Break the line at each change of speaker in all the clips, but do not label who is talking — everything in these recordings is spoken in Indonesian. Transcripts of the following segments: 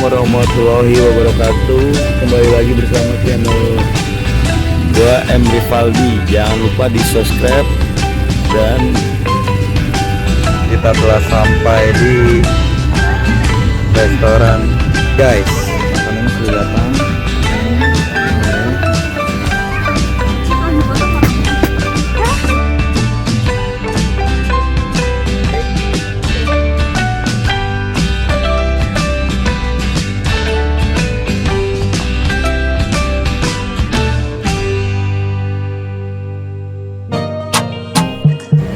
warahmatullahi wabarakatuh. Kembali lagi bersama channel gua M Rivaldi. Jangan lupa di subscribe. Dan kita telah sampai di restoran guys. Makanan sudah datang.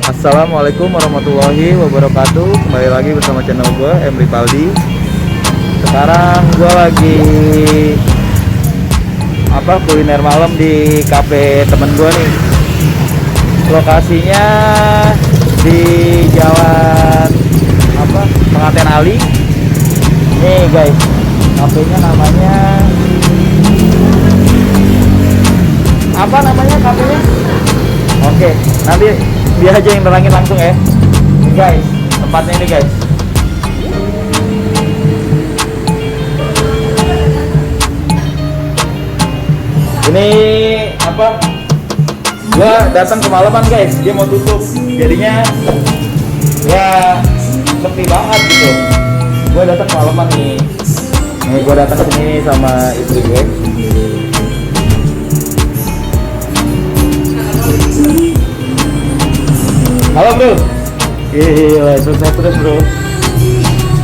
Assalamualaikum warahmatullahi wabarakatuh. Kembali lagi bersama channel gue M Rivaldi. Sekarang gue lagi kuliner malam di cafe temen gue nih. Lokasinya di jalan Pengantin Ali. Nih guys, kafenya namanya apa namanya kafenya? Oke, nanti dia aja yang terangin langsung ya. Ini guys, tempatnya ini guys. Ini gua datang kemalaman guys, dia mau tutup. Jadinya ya sepi banget gitu. Gua datang kemalaman nih. Nih gua datang sini sama istri gue. Halo bro. Gila, sukses terus bro.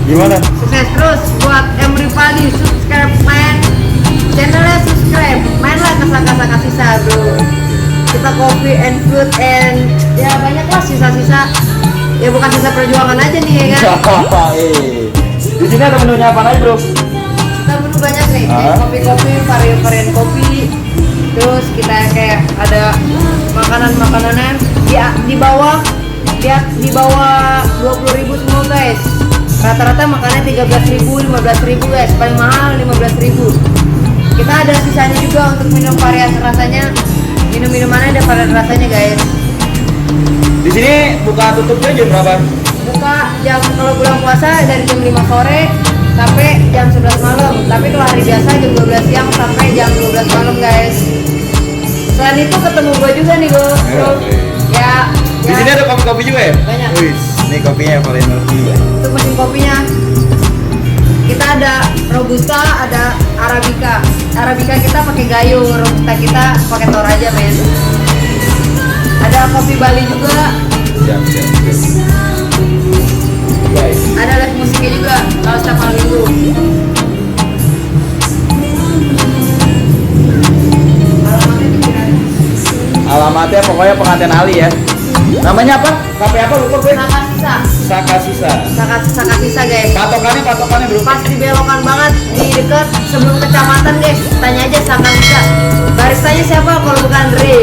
Gimana?
Sukses terus buat M Rivaldi. Subscribe main channelnya, subscribe. Mainlah kasa-kasa sisa bro. Kita coffee and food and ya banyak lah sisa-sisa. Ya bukan sisa perjuangan aja nih ya kan.
Di sini ada menunya apa aja bro?
Kita menu banyak nih, kayak kopi-kopi, varian kopi. Terus kita kayak ada makanan-makanannya di bawah 20.000 semua guys. Rata-rata makannya 13.000, 15.000 guys. Paling mahal 15.000. Kita ada sisanya juga untuk minum variasi rasanya. Minum-minumannya ada variasi rasanya guys.
Di sini buka tutupnya jam berapa?
Buka jam, kalau bulan puasa dari jam 5 sore sampai jam 11 malam. Tapi kalau hari biasa jam 12 siang sampai jam 12 malam guys. Selain itu ketemu gue juga nih bro. Ya.
Di sini ada kopi-kopi juga ya?
Banyak.
Wih, ini kopinya yang paling enak juga.
Untuk mesin kopinya kita ada robusta, ada arabica. Arabica kita pakai gayung, robusta kita pakai toraja men. Ada kopi Bali juga.
Siap.
Guys. Ada live musiknya juga kalau setiap malam minggu.
Alamatnya pokoknya Pengantin Ali ya. Namanya apa? Kafe apa lupa gue?
Saka Sisa guys.
Patokannya bro.
Pas di belokan banget di dekat sebelum kecamatan guys. Tanya aja Saka Sisa. Baristanya siapa kalau bukan Dre?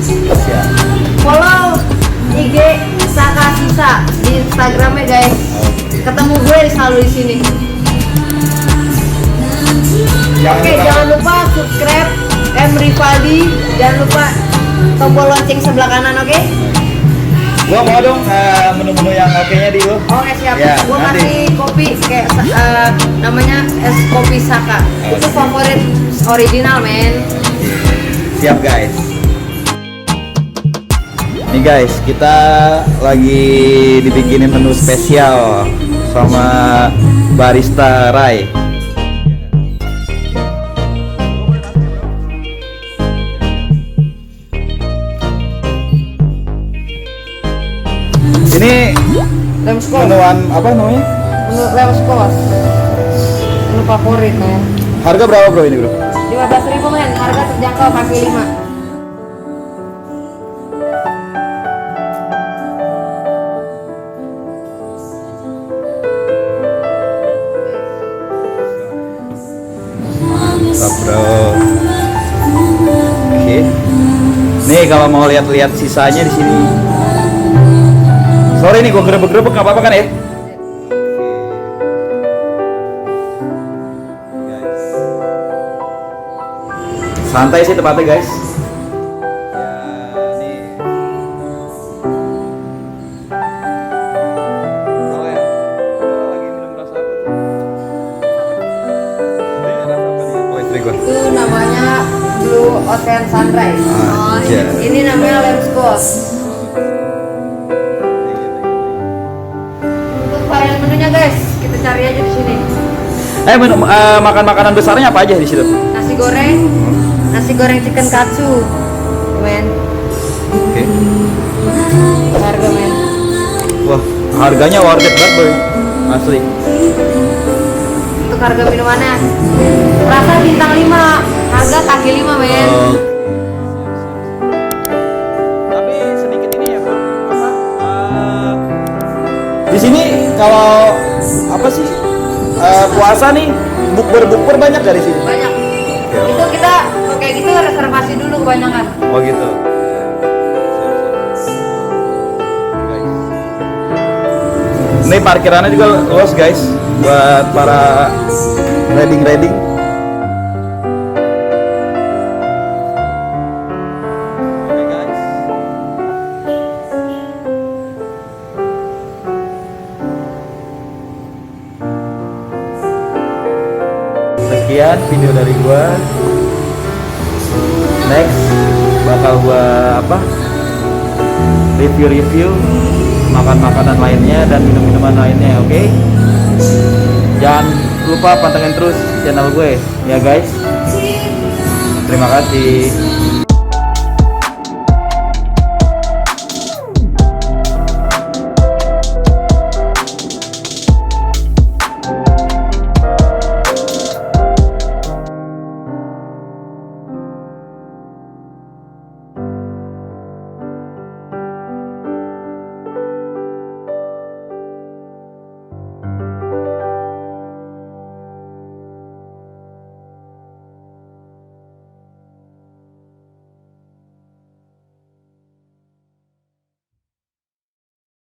Siap.
Follow IG Saka Sisa di Instagramnya guys. Ketemu gue selalu di sini. Oke, jangan lupa subscribe M Rivaldi. Jangan lupa tombol lonceng sebelah kanan, oke?
Gua mau dong menu-menu yang oke-nya di lu.
Oke siap.
Ya,
Gua
nanti.
kasih kopi kayak namanya es kopi Saka. Itu favorit original men.
Siap guys. Nih guys, kita lagi dibikinin menu spesial sama barista Rai. Ini menuan apa namanya?
Menu Leoskos. Menu favorit men.
Harga berapa bro ini bro?
15.000 men, harga terjangkau kaki 5.
Mantap bro. Oke. Nih kalau mau lihat-lihat sisanya di sini. Sorry nih gue gerebek-gerebek nggak apa-apa kan ya? Santai sih tempatnya guys. gua.
Itu namanya Blue Ocean Sunrise.
Iya.
Ini namanya Lamb Squash. Untuk varian menunya guys, kita cari aja di sini.
Makan makanan besarnya apa aja di situ?
Nasi goreng chicken katsu, men.
Oke.
Harga men.
Wah, harganya worth it banget, boy. Asli.
Untuk harga minumannya, rasa bintang 5, harga kaki 5 men.
Tapi sedikit ini ya, bro. Apa? Di sini kalau apa sih puasa nih bukber banyak dari sini.
Banyak.
Oke.
Itu kita kayak gitu reservasi dulu kebanyakan.
Oh gitu. Ini parkirannya juga luas guys, buat para riding. Oke guys. Sekian video dari gua. Next bakal gua review makanan lainnya dan minuman lainnya, oke? Jangan lupa pantengin terus channel gue ya guys. Terima kasih.